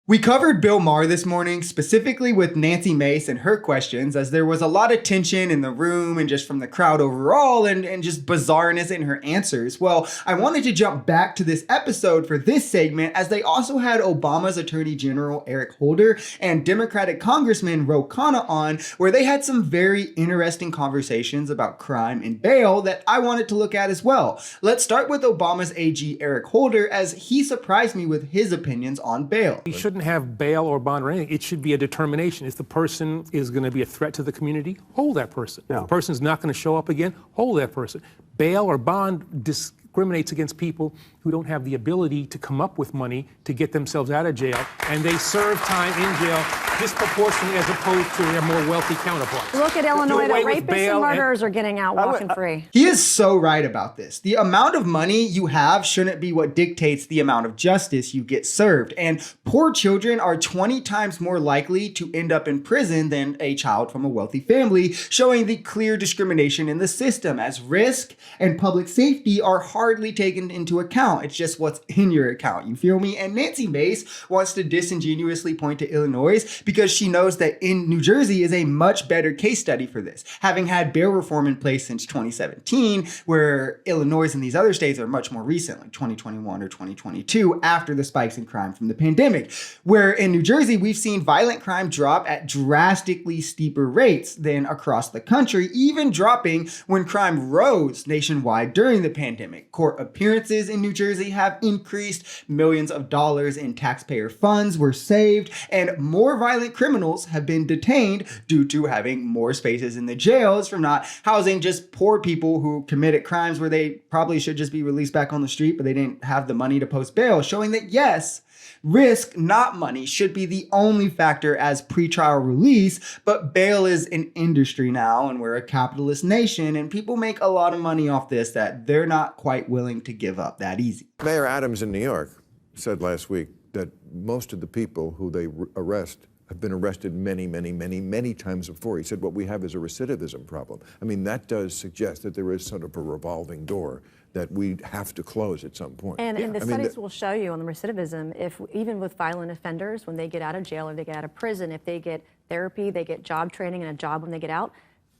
We covered Bill Maher this morning, specifically with Nancy Mace and her questions, as there was a lot of tension in the room and just from the crowd overall and just bizarreness in her answers. Well, I wanted to jump back to this episode for this segment as they also had Obama's Attorney General Eric Holder and Democratic Congressman Khanna on, where they had some very interesting conversations about crime and bail that I wanted to look at as well. Let's start with Obama's AG Eric Holder, as he surprised me with his opinions on bail. You shouldn't have bail or bond or anything. It should be a determination. If the person is going to be a threat to the community, hold that person. If the person is not going to show up again, hold that person. Bail or bond discriminates against people who don't have the ability to come up with money to get themselves out of jail, and they serve time in jail disproportionately as opposed to their more wealthy counterparts. Look at Illinois, the rapists and murderers are getting out walking free. He is so right about this. The amount of money you have shouldn't be what dictates the amount of justice you get served. And poor children are 20 times more likely to end up in prison than a child from a wealthy family, showing the clear discrimination in the system, as risk and public safety are hardly taken into account. It's just what's in your account. You feel me? And Nancy Mace wants to disingenuously point to Illinois because she knows that in New Jersey is a much better case study for this, having had bail reform in place since 2017, where Illinois and these other states are much more recent, like 2021 or 2022, after the spikes in crime from the pandemic. Where in New Jersey, we've seen violent crime drop at drastically steeper rates than across the country, even dropping when crime rose nationwide during the pandemic. Court appearances in New Jersey have increased, millions of dollars in taxpayer funds were saved, and more violent criminals have been detained due to having more spaces in the jails from not housing just poor people who committed crimes where they probably should just be released back on the street, but they didn't have the money to post bail, showing that yes, risk, not money, should be the only factor as pretrial release, but bail is an industry now, and we're a capitalist nation, and people make a lot of money off this that they're not quite willing to give up that easy. Mayor Adams in New York said last week that most of the people who they arrest have been arrested many times before. He said what we have is a recidivism problem. I mean, that does suggest that there is sort of a revolving door that we have to close at some point. And the studies will show you on the recidivism, if even with violent offenders, when they get out of jail or they get out of prison, if they get therapy, they get job training and a job when they get out,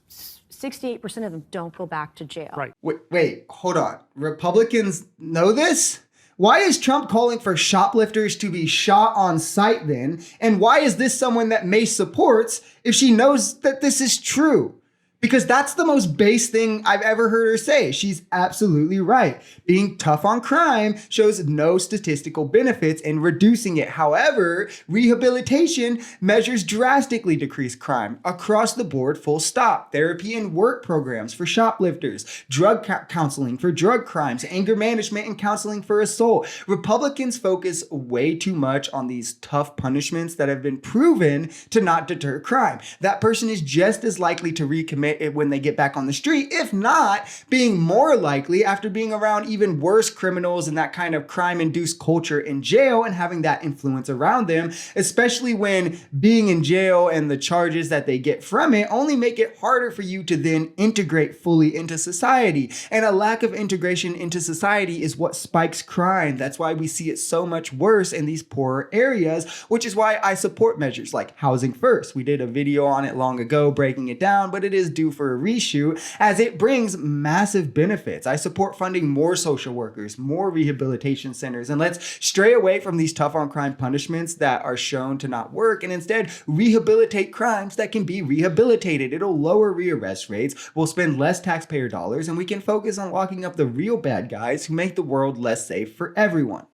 68% of them don't go back to jail. Right. Wait, hold on. Republicans know this? Why is Trump calling for shoplifters to be shot on sight then? And why is this someone that Mace supports if she knows that this is true? Because that's the most base thing I've ever heard her say. She's absolutely right. Being tough on crime shows no statistical benefits in reducing it. However, rehabilitation measures drastically decrease crime across the board, full stop. Therapy and work programs for shoplifters, drug counseling for drug crimes, anger management and counseling for assault. Republicans focus way too much on these tough punishments that have been proven to not deter crime. That person is just as likely to recommit it when they get back on the street, if not being more likely after being around even worse criminals and that kind of crime-induced culture in jail and having that influence around them, especially when being in jail and the charges that they get from it only make it harder for you to then integrate fully into society. And a lack of integration into society is what spikes crime. That's why we see it so much worse in these poorer areas, which is why I support measures like Housing First. We did a video on it long ago breaking it down, but it is due for a reshoot as it brings massive benefits. I support funding more social workers, more rehabilitation centers, and let's stray away from these tough on crime punishments that are shown to not work and instead rehabilitate crimes that can be rehabilitated. It'll lower rearrest rates, we'll spend less taxpayer dollars, and we can focus on locking up the real bad guys who make the world less safe for everyone.